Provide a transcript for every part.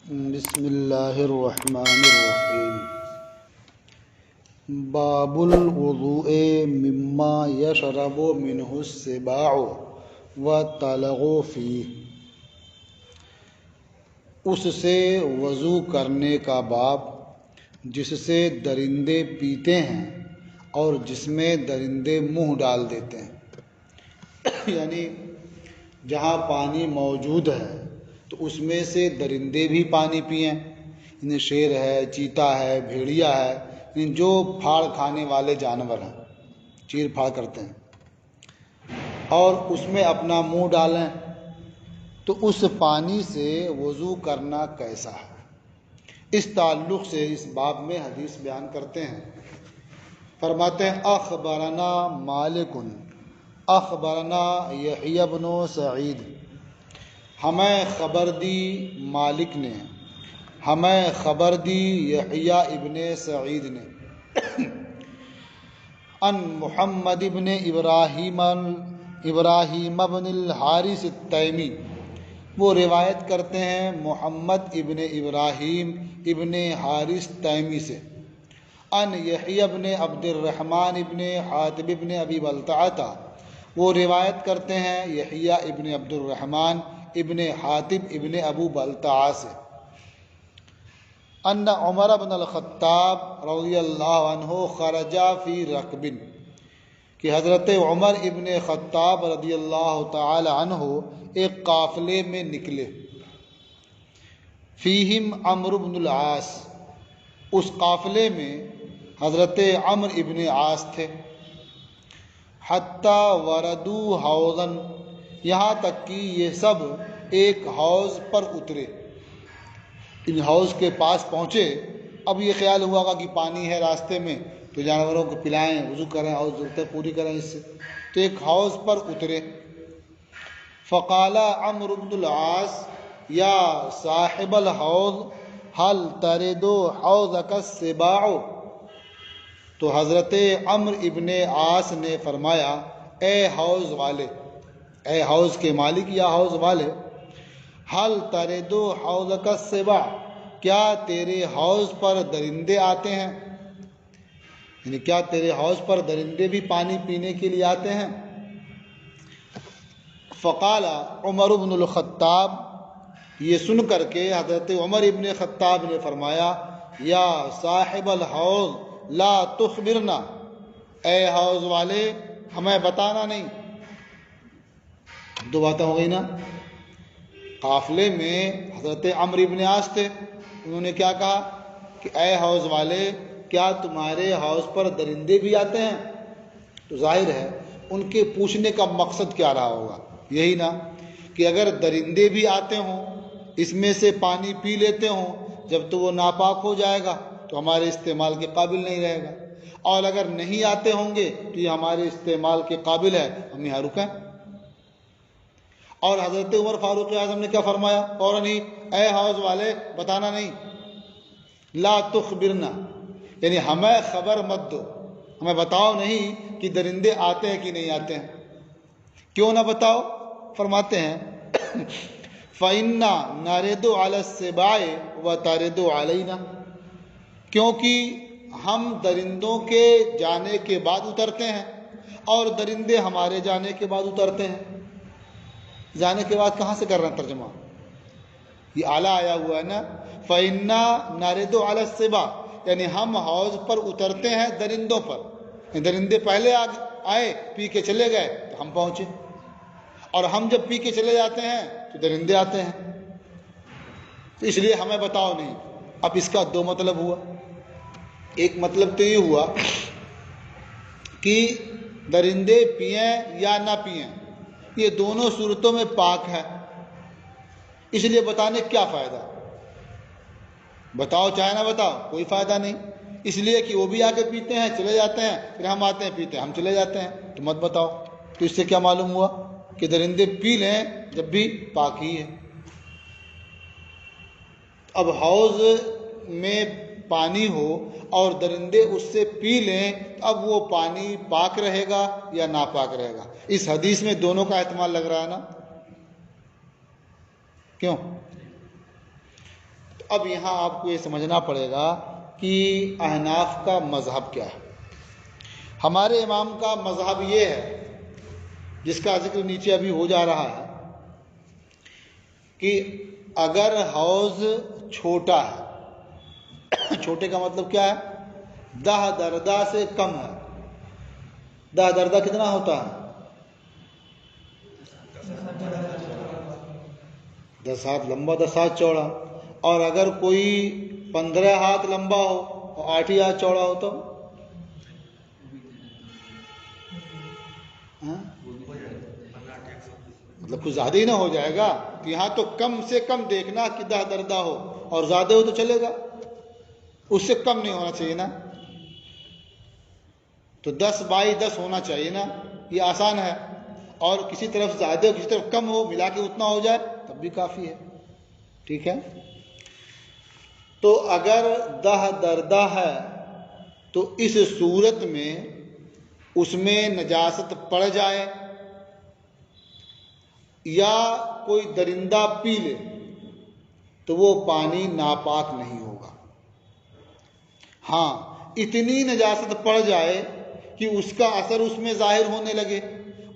بسم اللہ الرحمن الرحیم۔ باب الوضوء مما یشرب منہ السباع وتلغ فیہ، اس سے وضو کرنے کا باب جس سے درندے پیتے ہیں اور جس میں درندے منہ ڈال دیتے ہیں یعنی جہاں پانی موجود ہے تو اس میں سے درندے بھی پانی پئیں، یعنی شیر ہے، چیتا ہے، بھیڑیا ہے، یعنی جو پھاڑ کھانے والے جانور ہیں، چیر پھاڑ کرتے ہیں، اور اس میں اپنا منہ ڈالیں، تو اس پانی سے وضو کرنا کیسا ہے؟ اس تعلق سے اس باب میں حدیث بیان کرتے ہیں۔ فرماتے ہیں اخبرنا مالک اخبرنا یحییٰ بن سعید، ہمیں خبر دی مالک نے، ہمیں خبر دی یحییٰ ابن سعید نے، ان محمد ابن ابراہیم ابن الحارث التیمی، وہ روایت کرتے ہیں محمد ابن ابراہیم ابن حارث تیمی سے، ان یحییٰ ابن عبد الرحمن ابن حاتب ابن ابی بلتعہ، وہ روایت کرتے ہیں یحییٰ ابن عبد الرحمن ابن حاتب ابن ابو بلتعہ سے، ان عمر بن الخطاب رضی اللہ عنہ خرجا فی رکب، کہ حضرت عمر ابن خطاب رضی اللہ تعالی عنہ ایک قافلے میں نکلے، فیہم عمرو بن العاص، اس قافلے میں حضرت عمرو ابن عاص تھے، حتی وردوا حوضا، یہاں تک کہ یہ سب ایک حوض پر اترے، ان حوض کے پاس پہنچے۔ اب یہ خیال ہوا گا کہ پانی ہے راستے میں تو جانوروں کو پلائیں، وضو کریں اور ضرورتیں پوری کریں اس سے، تو ایک حوض پر اترے۔ فقال عمرو بن العاص یا صاحب الحوض هل ترد حوضک السباع، تو حضرت عمرو ابن عاص نے فرمایا اے حوض والے، اے حوض کے مالک یا حوض والے، حل ترد حوضک السباع، کیا تیرے حوض پر درندے آتے ہیں، یعنی کیا تیرے حوض پر درندے بھی پانی پینے کے لیے آتے ہیں؟ فقال عمر بن الخطاب، یہ سن کر کے حضرت عمر ابن خطاب نے فرمایا یا صاحب الحوض لا تخبرنا، اے حوض والے ہمیں بتانا نہیں۔ دو باتیں ہو گئی نا، قافلے میں حضرت عمرو ابن عاص تھے، انہوں نے کیا کہا کہ اے حوض والے کیا تمہارے حوض پر درندے بھی آتے ہیں؟ تو ظاہر ہے ان کے پوچھنے کا مقصد کیا رہا ہوگا، یہی نا کہ اگر درندے بھی آتے ہوں، اس میں سے پانی پی لیتے ہوں، جب تو وہ ناپاک ہو جائے گا تو ہمارے استعمال کے قابل نہیں رہے گا، اور اگر نہیں آتے ہوں گے تو یہ ہمارے استعمال کے قابل ہے، ہم یہاں رکیں۔ اور حضرت عمر فاروق اعظم نے کیا فرمایا فوراً ہی، اے حوض والے بتانا نہیں، لا تخبرنا، یعنی ہمیں خبر مت دو، ہمیں بتاؤ نہیں کہ درندے آتے ہیں کہ نہیں آتے ہیں۔ کیوں نہ بتاؤ؟ فرماتے ہیں فَإِنَّا نَرِدُ عَلَى السِّبَاعِ وَتَرِدُ عَلَيْنَا، کیونکہ ہم درندوں کے جانے کے بعد اترتے ہیں اور درندے ہمارے جانے کے بعد اترتے ہیں۔ جانے کے بعد کہاں سے کر رہے ہیں ترجمہ؟ یہ اعلیٰ آیا ہوا ہے نا، فَإِنَّا نَرِدُ عَلَى السِّبَاعِ، یعنی ہم حوض پر اترتے ہیں درندوں پر، درندے پہلے آئے پی کے چلے گئے تو ہم پہنچے، اور ہم جب پی کے چلے جاتے ہیں تو درندے آتے ہیں، تو اس لیے ہمیں بتاؤ نہیں۔ اب اس کا دو مطلب ہوا، ایک مطلب تو یہ ہوا کہ درندے پئیں یا نہ پئیں، یہ دونوں صورتوں میں پاک ہے، اس لیے بتانے کیا فائدہ، بتاؤ چاہے نہ بتاؤ کوئی فائدہ نہیں، اس لیے کہ وہ بھی آ کے پیتے ہیں چلے جاتے ہیں، پھر ہم آتے ہیں پیتے ہیں ہم چلے جاتے ہیں، تو مت بتاؤ۔ تو اس سے کیا معلوم ہوا کہ درندے پی لیں جب بھی پاک ہی ہے۔ اب حوض میں پانی ہو اور درندے اس سے پی لیں، اب وہ پانی پاک رہے گا یا ناپاک رہے گا؟ اس حدیث میں دونوں کا احتمال لگ رہا ہے نا، کیوں؟ اب یہاں آپ کو یہ سمجھنا پڑے گا کہ احناف کا مذہب کیا ہے۔ ہمارے امام کا مذہب یہ ہے، جس کا ذکر نیچے ابھی ہو جا رہا ہے، کہ اگر حوض چھوٹا ہے، چھوٹے کا مطلب کیا ہے؟ 10 دردہ سے کم ہے۔ 10 دردہ کتنا ہوتا ہے؟ 10 ہاتھ لمبا 10 ہاتھ چوڑا۔ اور اگر کوئی 15 ہاتھ لمبا ہو اور 8 ہی ہاتھ چوڑا ہو تو مطلب کچھ زیادہ ہی نہ ہو جائے گا؟ تو یہاں تو کم سے کم دیکھنا کہ 10 دردہ ہو، اور زیادہ ہو تو چلے گا، اس سے کم نہیں ہونا چاہیے نا۔ تو 10 بائی 10 ہونا چاہیے نا، یہ آسان ہے۔ اور کسی طرف زیادہ ہو کسی طرف کم ہو، ملا کے اتنا ہو جائے تب بھی کافی ہے، ٹھیک ہے۔ تو اگر 10 دردہ ہے تو اس صورت میں اس میں نجاست پڑ جائے یا کوئی درندہ پی لے تو وہ پانی ناپاک نہیں ہوگا۔ ہاں، اتنی نجاست پڑ جائے کہ اس کا اثر اس میں ظاہر ہونے لگے،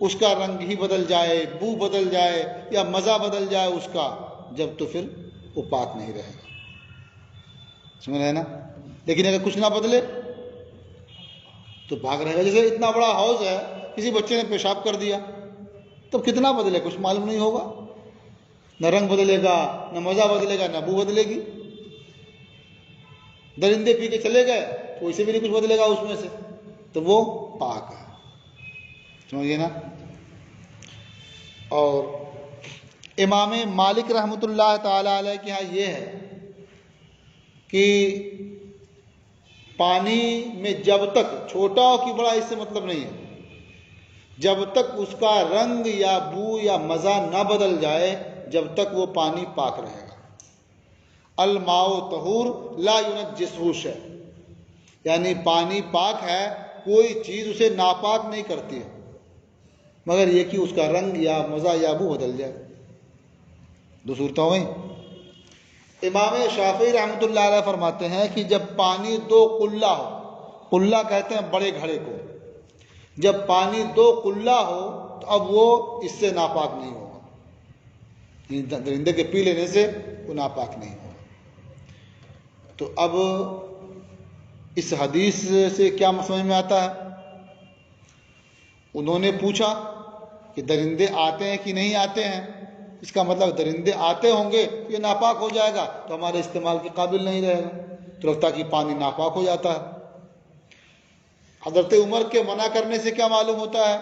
اس کا رنگ ہی بدل جائے، بو بدل جائے یا مزہ بدل جائے اس کا، جب تو پھر وہ پاک نہیں رہے گا، سمجھ رہے نا۔ لیکن اگر کچھ نہ بدلے تو پاک رہے گا۔ جیسے اتنا بڑا حوض ہے، کسی بچے نے پیشاب کر دیا، تب کتنا بدلے کچھ معلوم نہیں ہوگا، نہ رنگ بدلے گا، نہ مزہ بدلے گا، نہ بو بدلے گی۔ درندے پی کے چلے گئے تو اسے بھی نہیں کچھ بدلے گا اس میں سے، تو وہ پاک ہے، سمجھیے نا۔ اور امام مالک رحمۃ اللہ تعالی علیہ کے یہاں یہ ہے کہ پانی میں جب تک چھوٹا ہو کہ بڑا، اس سے مطلب نہیں ہے، جب تک اس کا رنگ یا بو یا مزہ نہ بدل جائے جب تک وہ پانی پاک رہے گا۔ الماء طہور لا ينجسہ شیء، یعنی پانی پاک ہے، کوئی چیز اسے ناپاک نہیں کرتی ہے، مگر یہ کہ اس کا رنگ یا مزہ یا بو بدل جائے۔ دو صورتیں ہو گئیں۔ امام شافعی رحمۃ اللہ علیہ فرماتے ہیں کہ جب پانی 2 قلہ ہو، قلہ کہتے ہیں بڑے گھڑے کو، جب پانی 2 قلہ ہو تو اب وہ اس سے ناپاک نہیں ہوگا، درندے کے پی لینے سے وہ ناپاک نہیں ہوگا۔ تو اب اس حدیث سے کیا سمجھ میں آتا ہے؟ انہوں نے پوچھا کہ درندے آتے ہیں کہ نہیں آتے ہیں، اس کا مطلب درندے آتے ہوں گے یہ ناپاک ہو جائے گا تو ہمارے استعمال کے قابل نہیں رہے گا، تو لگتا کہ پانی ناپاک ہو جاتا ہے۔ حضرت عمر کے منع کرنے سے کیا معلوم ہوتا ہے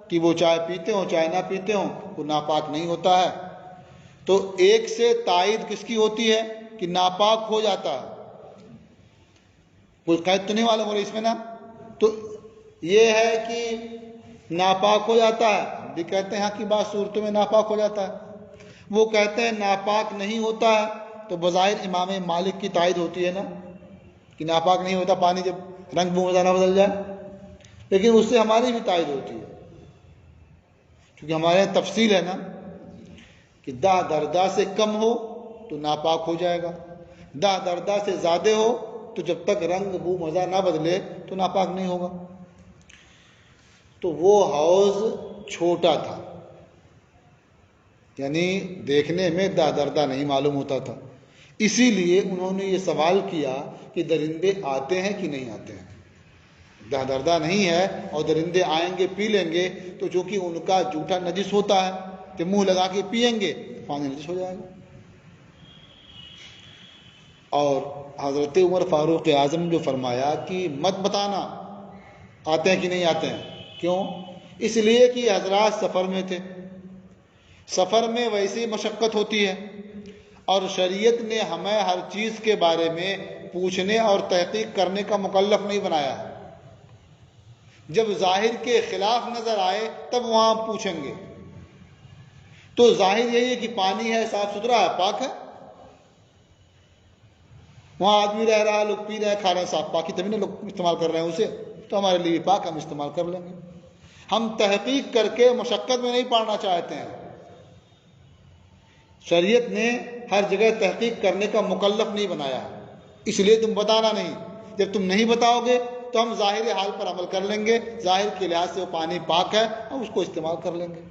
کہ وہ چائے پیتے ہوں چائے نہ پیتے ہوں وہ ناپاک نہیں ہوتا ہے۔ تو ایک سے تائید کس کی ہوتی ہے کہ ناپاک ہو جاتا ہے، کوئی قید تو نہیں معلوم ہو رہا اس میں نا۔ تو یہ ہے کہ ناپاک ہو جاتا ہے، ہم بھی کہتے ہیں ہاں کی بعض صورتوں میں ناپاک ہو جاتا ہے، وہ کہتے ہیں ناپاک نہیں ہوتا ہے، تو بظاہر امام مالک کی تائید ہوتی ہے نا کہ ناپاک نہیں ہوتا پانی جب رنگ بو مزہ نہ بدل جائے، لیکن اس سے ہماری بھی تائید ہوتی ہے، کیونکہ ہمارے یہاں تفصیل ہے نا کہ 10 دردہ سے کم ہو تو ناپاک ہو جائے گا، 10 دردہ سے زیادہ ہو تو جب تک رنگ بو مزہ نہ بدلے تو ناپاک نہیں ہوگا۔ تو وہ حوض چھوٹا تھا، یعنی دیکھنے میں 10 دردہ نہیں معلوم ہوتا تھا، اسی لیے انہوں نے یہ سوال کیا کہ درندے آتے ہیں کہ نہیں آتے ہیں۔ 10 دردہ نہیں ہے اور درندے آئیں گے پی لیں گے تو چونکہ ان کا جوٹا نجس ہوتا ہے تو منہ لگا کے پئیں گے پانی نجس ہو جائے گا۔ اور حضرت عمر فاروق اعظم جو فرمایا کہ مت بتانا آتے ہیں کہ نہیں آتے ہیں، کیوں؟ اس لیے کہ حضرات سفر میں تھے، سفر میں ویسی مشقت ہوتی ہے، اور شریعت نے ہمیں ہر چیز کے بارے میں پوچھنے اور تحقیق کرنے کا مکلف نہیں بنایا ہے۔ جب ظاہر کے خلاف نظر آئے تب وہاں پوچھیں گے، تو ظاہر یہی ہے کہ پانی ہے، صاف ستھرا ہے، پاک ہے، وہاں آدمی رہ رہا ہے، لوگ پی رہے ہیں، کھا رہے ہیں، صاف پاکی تبھی نا لوگ استعمال کر رہے ہیں اسے، تو ہمارے لیے پاک، ہم استعمال کر لیں گے۔ ہم تحقیق کر کے مشقت میں نہیں پڑنا چاہتے ہیں، شریعت نے ہر جگہ تحقیق کرنے کا مکلف نہیں بنایا ہے، اس لیے تم بتانا نہیں۔ جب تم نہیں بتاؤ گے تو ہم ظاہر حال پر عمل کر لیں گے، ظاہر کے لحاظ سے وہ پانی پاک ہے، ہم اس کو استعمال کر لیں گے۔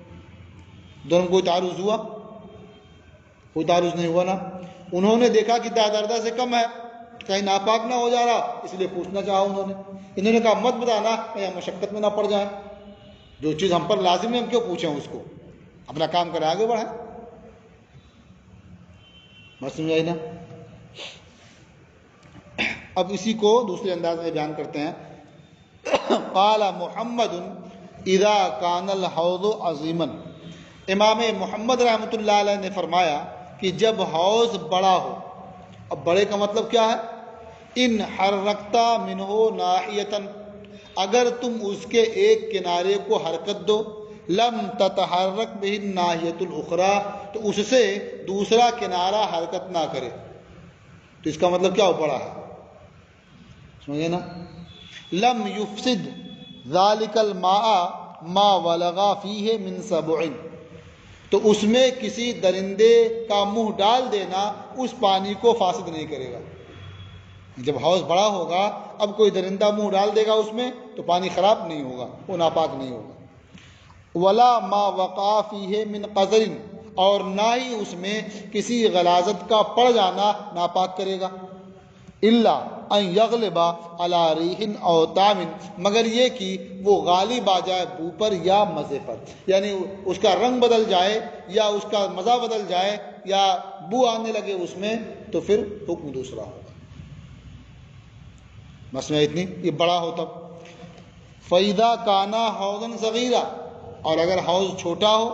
دونوں کوئی تعارض ہوا؟ کوئی تعارض نہیں ہوا نا۔ انہوں نے دیکھا کہ دردہ سے کم ہے، کہیں ناپاک نہ ہو جا رہا، اس لیے پوچھنا چاہا انہوں نے کہا مت بتانا کہیں ہم مشقت میں نہ پڑ جائیں، جو چیز ہم پر لازم ہے ہم کیوں پوچھیں اس کو، اپنا کام کریں آگے بڑھیں۔ بات سمجھ آئی نا؟ اب اسی کو دوسرے انداز میں بیان کرتے ہیں۔ قال محمد اذا کان الحوض عظیما، امام محمد رحمۃ اللہ علیہ نے فرمایا کہ جب حوض بڑا ہو، اب بڑے کا مطلب کیا ہے؟ ان حرکتا منہ ناحیتن، اگر تم اس کے ایک کنارے کو حرکت دو، لم تتحرک بہ الناحیۃ الاخری، تو اس سے دوسرا کنارہ حرکت نہ کرے، تو اس کا مطلب کیا ہو؟ بڑا ہے، سمجھے نا؟ لم یفسد ذالک الماء ما ولغا فیہ من سبع، تو اس میں کسی درندے کا منہ ڈال دینا اس پانی کو فاسد نہیں کرے گا۔ جب حوض بڑا ہوگا، اب کوئی درندہ منہ ڈال دے گا اس میں تو پانی خراب نہیں ہوگا، وہ ناپاک نہیں ہوگا۔ ولا ما وقع فیہ من قذر، اور نہ ہی اس میں کسی غلاظت کا پڑ جانا ناپاک کرے گا۔ الا ان یغلب علی ریح او طعم، مگر یہ کہ وہ غالب آ جائے بو پر یا مزے پر، یعنی اس کا رنگ بدل جائے یا اس کا مزہ بدل جائے یا بو آنے لگے اس میں، تو پھر حکم دوسرا ہوگا۔ مسئلہ اتنی، یہ بڑا ہو تب۔ فَإِذَا كَانَ حَوْضًا صَغِيرًا، اور اگر حوض چھوٹا ہو،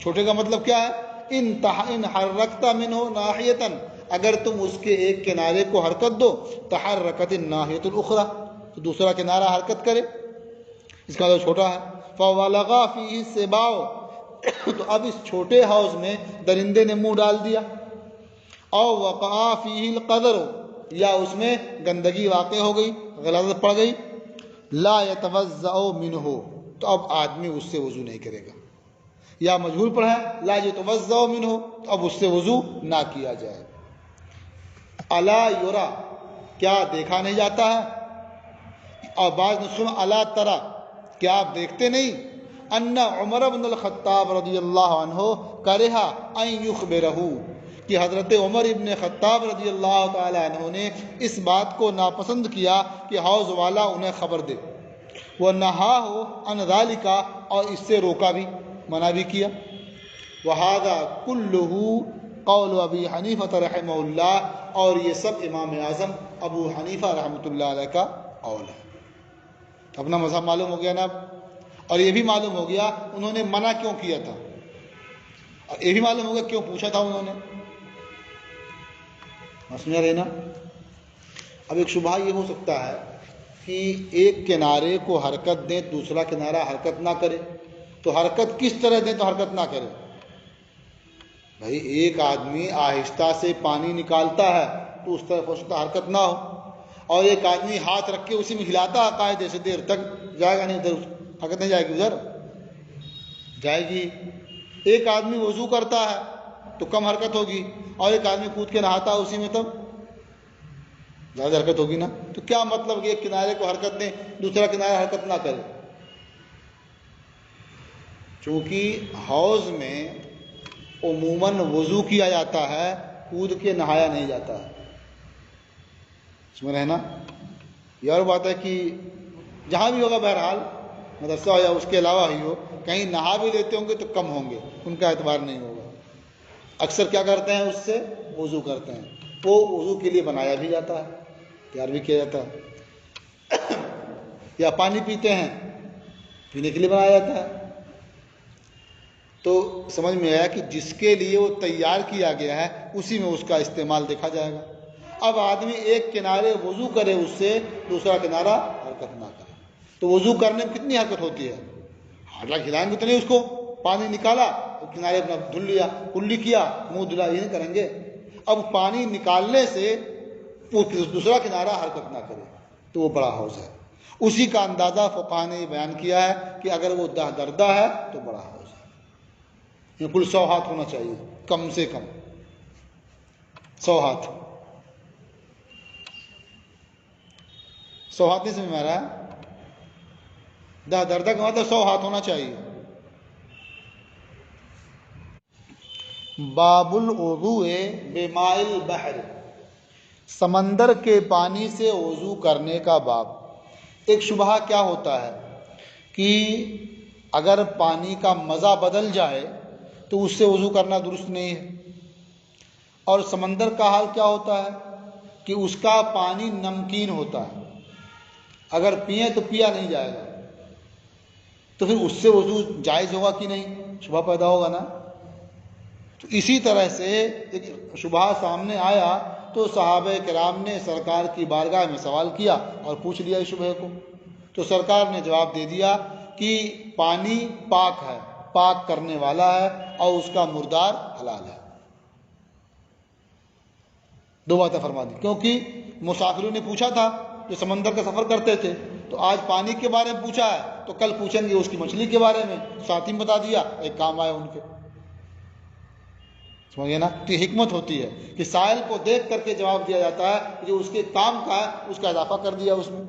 چھوٹے کا مطلب کیا ہے؟ ان حرکت منہ ناحیتن، اگر تم اس کے ایک کنارے کو حرکت دو، تحرکت الناحیۃ الاخری، تو دوسرا کنارہ حرکت کرے، اس کا مطلب چھوٹا ہے۔ فَوَلَغَ فِيهِ السِّبَاعُ، تو اب اس چھوٹے حوض میں درندے نے منہ ڈال دیا، او وقع فیہ القدر، یا اس میں گندگی واقع ہو گئی، غلاظت پڑ گئی، لا یتوضأ منہ، تو اب آدمی اس سے وضو نہیں کرے گا، یا مجہول پر ہے لا یتوضأ منہ، تو اب اس سے وضو نہ کیا جائے۔ الا یرا، کیا دیکھا نہیں جاتا ہے؟ اور بعض نسخوں میں الا ترا، کیا آپ دیکھتے نہیں؟ ان عمر بن الخطاب رضی اللہ عنہ کرہ ان یخبرہ، کہ حضرت عمر ابن خطاب رضی اللہ تعالی عنہ نے اس بات کو ناپسند کیا کہ حوض والا انہیں خبر دے، وَنَهَاهُ عَنْ ذَلِكَ، اور اس سے روکا بھی، منع بھی کیا۔ وَهَذَا كُلُّهُ قول ابی حنیفہ رحمہ اللہ، اور یہ سب امام اعظم ابو حنیفہ رحمۃ اللہ علیہ کا قول ہے۔ اپنا مذہب معلوم ہو گیا نا، اور یہ بھی معلوم ہو گیا انہوں نے منع کیوں کیا تھا، اور یہ بھی معلوم ہو گیا کیوں پوچھا تھا انہوں نے۔ سمجھا رہے نا؟ اب ایک شبہ یہ ہو سکتا ہے کہ ایک کنارے کو حرکت دیں، دوسرا کنارہ حرکت نہ کرے، تو حرکت کس طرح دیں تو حرکت نہ کرے؟ بھائی ایک آدمی آہستہ سے پانی نکالتا ہے تو اس طرف ہو سکتا حرکت نہ ہو، اور ایک آدمی ہاتھ رکھ کے اسی میں ہلاتا ہے قاعدے سے، دیر تک جائے گا نہیں ادھر، حرکت نہیں جائے گی ادھر، جائے گی۔ ایک آدمی وضو کرتا ہے تو کم حرکت ہوگی، اور ایک آدمی کود کے نہاتا ہے اسی میں تب زیادہ حرکت ہوگی نا۔ تو کیا مطلب کہ ایک کنارے کو حرکت دیں دوسرا کنارہ حرکت نہ کرے؟ چونکہ حوض میں عموماً وضو کیا جاتا ہے، کود کے نہایا نہیں جاتا ہے، سمجھ رہے نا؟ یہ اور بات ہے کہ جہاں بھی ہوگا بہرحال مدرسہ ہو یا اس کے علاوہ ہی ہو، کہیں نہا بھی لیتے ہوں گے تو کم ہوں گے، ان کا اعتبار نہیں ہوگا۔ اکثر کیا کرتے ہیں؟ اس سے وضو کرتے ہیں، وہ وضو کے لیے بنایا بھی جاتا ہے، تیار بھی کیا جاتا ہے، یا پانی پیتے ہیں پینے کے لیے بنایا جاتا ہے۔ تو سمجھ میں آیا کہ جس کے لیے وہ تیار کیا گیا ہے اسی میں اس کا استعمال دیکھا جائے گا۔ اب آدمی ایک کنارے وضو کرے اس سے، دوسرا کنارہ حرکت نہ کرے، تو وضو کرنے میں کتنی حرکت ہوتی ہے؟ حالانکہ ہلائیں گے تو نہیں اس کو، پانی نکالا کنارے اپنا دھل لیا، کلی کیا، منہ دھلا، یہ نہیں کریں گے۔ اب پانی نکالنے سے وہ دوسرا کنارہ حرکت نہ کرے تو وہ بڑا حوض ہے۔ اسی کا اندازہ فقہاء نے بیان کیا ہے کہ اگر وہ دردہ ہے تو بڑا حوض ہے، کل 100 ہاتھ ہونا چاہیے، کم سے کم 100 ہاتھ. 100 ہاتھ نہیں سمجھ میں آ رہا ہے؟ دردہ کا مطلب 100 ہاتھ ہونا چاہیے. باب الوضوء بماء البحر، سمندر کے پانی سے وضو کرنے کا باب. ایک شبہہ کیا ہوتا ہے کہ اگر پانی کا مزہ بدل جائے تو اس سے وضو کرنا درست نہیں ہے. اور سمندر کا حال کیا ہوتا ہے کہ اس کا پانی نمکین ہوتا ہے، اگر پئیں تو پیا نہیں جائے گا، تو پھر اس سے وضو جائز ہوگا کہ نہیں؟ شبہ پیدا ہوگا نا. تو اسی طرح سے ایک شبہ سامنے آیا تو صحابہ کرام نے سرکار کی بارگاہ میں سوال کیا اور پوچھ لیا اس شبہ کو. تو سرکار نے جواب دے دیا کہ پانی پاک ہے، پاک کرنے والا ہے، اور اس کا مردار حلال ہے. 2 باتیں فرما دی، کیونکہ مسافروں نے پوچھا تھا جو سمندر کا سفر کرتے تھے، تو آج پانی کے بارے میں پوچھا ہے تو کل پوچھیں گے اس کی مچھلی کے بارے میں. ساتھ ہی بتا دیا، ایک کام آئے ان کے. سمجھے نا؟ تو یہ حکمت ہوتی ہے کہ سائل کو دیکھ کر کے جواب دیا جاتا ہے، جو اس کے کام کا ہے اس کا اضافہ کر دیا اس میں.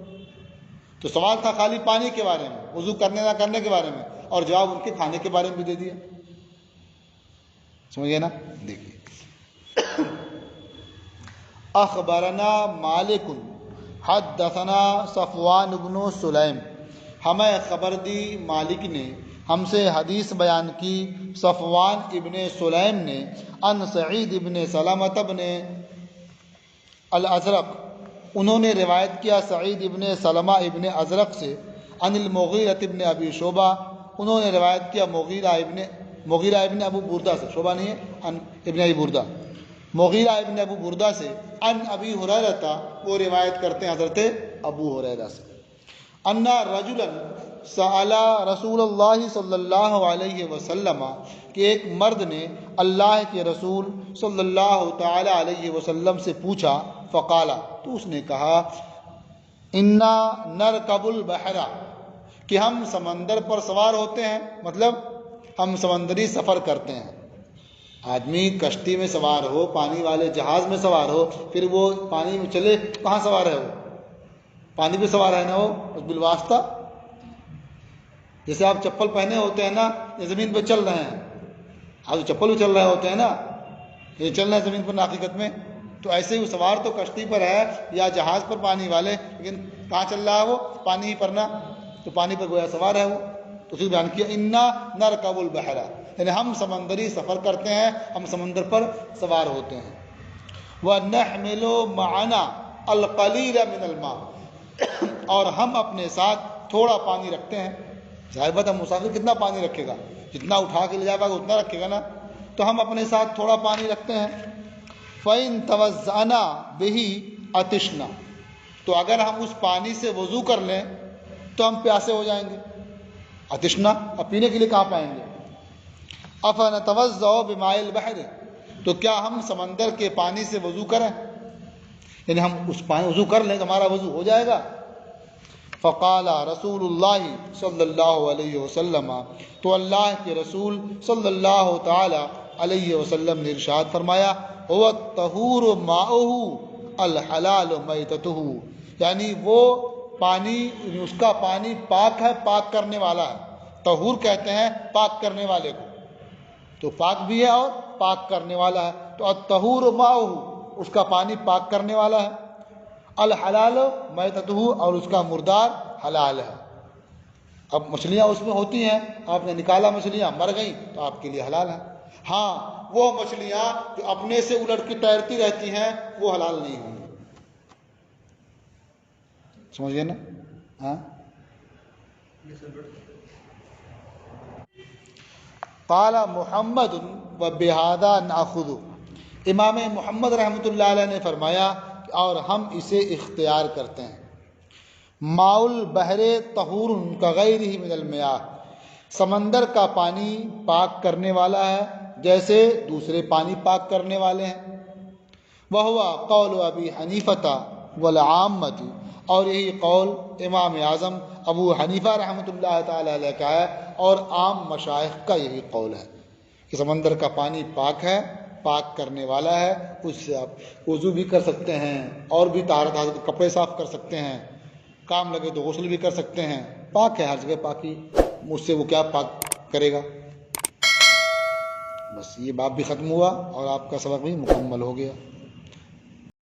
تو سوال تھا خالی پانی کے بارے میں، وضو کرنے نہ کرنے کے بارے میں، اور جواب ان کے کھانے کے بارے میں بھی دے دیا. سمجھے نا؟ دیکھیے، اخبرنا مالک حدثنا صفوان بن سلیم، ہمیں خبر دی مالک نے، ہم سے حدیث بیان کی صفوان ابن سلیم نے، ان سعید ابن سلمۃ ابن الازرق، انہوں نے روایت کیا سعید ابن سلمہ ابن ازرق سے، ان المغیرہ ابن ابی شعبہ، انہوں نے روایت کیا مغیرہ ابن ابو بردہ سے، شعبہ نہیں ہے، ان ابن ابی بردہ، مغیرہ ابن ابو بردہ سے، ان ابی ہریرہ، وہ روایت کرتے ہیں حضرت ابو ہریرہ سے، ان رجلا سأل رسول اللہ صلی اللہ علیہ وسلم، کہ ایک مرد نے اللہ کے رسول صلی اللہ تعالی علیہ وسلم سے پوچھا، فقالا، تو اس نے کہا، انا نرکب البحر، کہ ہم سمندر پر سوار ہوتے ہیں، مطلب ہم سمندری سفر کرتے ہیں. آدمی کشتی میں سوار ہو، پانی والے جہاز میں سوار ہو، پھر وہ پانی میں چلے، کہاں سوار ہے؟ وہ پانی پہ سوار ہے نا، وہ بالواسطہ. جیسے آپ چپل پہنے ہوتے ہیں نا، یہ زمین پہ چل رہے ہیں، آپ چپل پہ چل رہے ہوتے ہیں نا، یہ چل رہے ہیں زمین پر حقیقت میں. تو ایسے ہی سوار تو کشتی پر ہے یا جہاز پر پانی والے، لیکن کہاں چل رہا ہے؟ وہ پانی ہی پر نا، تو پانی پر گویا سوار ہے وہ. تو پھر بیان کیا، انا نرکب البحر، یعنی ہم سمندری سفر کرتے ہیں، ہم سمندر پر سوار ہوتے ہیں. وَنَحْمِلُ مَعَنَا الْقَلِيلَ مِنَ الْمَاءِ، اور ہم اپنے ساتھ تھوڑا پانی رکھتے ہیں. ظاہر بات ہے، مسافر کتنا پانی رکھے گا؟ جتنا اٹھا کے لے جائے گا اتنا رکھے گا نا. تو ہم اپنے ساتھ تھوڑا پانی رکھتے ہیں. فَإِن تَوَضَّأْنَا بِهِ عَطِشْنَا، تو اگر ہم اس پانی سے وضو کر لیں تو ہم پیاسے ہو جائیں گے. عطشنا، اب پینے کے لیے کہاں پائیں گے؟ أَفَنَتَوَضَّأُ بِمَاءِ الْبَحْرِ، تو کیا ہم سمندر کے پانی سے وضو کریں؟ یعنی ہم اس پانی وضو کر لیں تو ہمارا وضو ہو جائے گا. فقال رسول اللہ صلی اللہ علیہ وسلم، تو اللہ کے رسول صلی اللہ تعالی علیہ وسلم نے ارشاد فرمایا، هو الطہور ماؤہ الحلال میتتہ، یعنی وہ پانی، اس کا پانی پاک ہے، پاک کرنے والا ہے. طہور کہتے ہیں پاک کرنے والے کو، تو پاک بھی ہے اور پاک کرنے والا ہے. تو الطہور ماؤہ، اس کا پانی پاک کرنے والا ہے. الحلال میتتہ، اور اس کا مردار حلال ہے. اب مچھلیاں اس میں ہوتی ہیں، آپ نے نکالا مچھلیاں مر گئیں تو آپ کے لیے حلال ہے. ہاں، وہ مچھلیاں جو اپنے سے الٹ کے تیرتی رہتی ہیں وہ حلال نہیں ہوئی. سمجھئے نا؟ ہاں. قال محمد وبہذا ناخذ، امام محمد رحمۃ اللہ علیہ نے فرمایا اور ہم اسے اختیار کرتے ہیں. ماء البحر طہور کغیرہ من المیاہ، سمندر کا پانی پاک کرنے والا ہے جیسے دوسرے پانی پاک کرنے والے ہیں. وہو قول ابی حنیفہ والعامۃ، اور یہی قول امام اعظم ابو حنیفہ رحمۃ اللہ تعالی علیہ کا ہے اور عام مشائخ کا یہی قول ہے کہ سمندر کا پانی پاک ہے، پاک کرنے والا ہے، اس سے آپ وضو بھی کر سکتے ہیں اور بھی طہارت حاصل، کپڑے صاف کر سکتے ہیں، کام لگے تو غسل بھی کر سکتے ہیں، پاک ہے ہر جگہ پاکی، مجھ سے وہ کیا پاک کرے گا۔ بس یہ باب بھی ختم ہوا اور آپ کا سبق بھی مکمل ہو گیا۔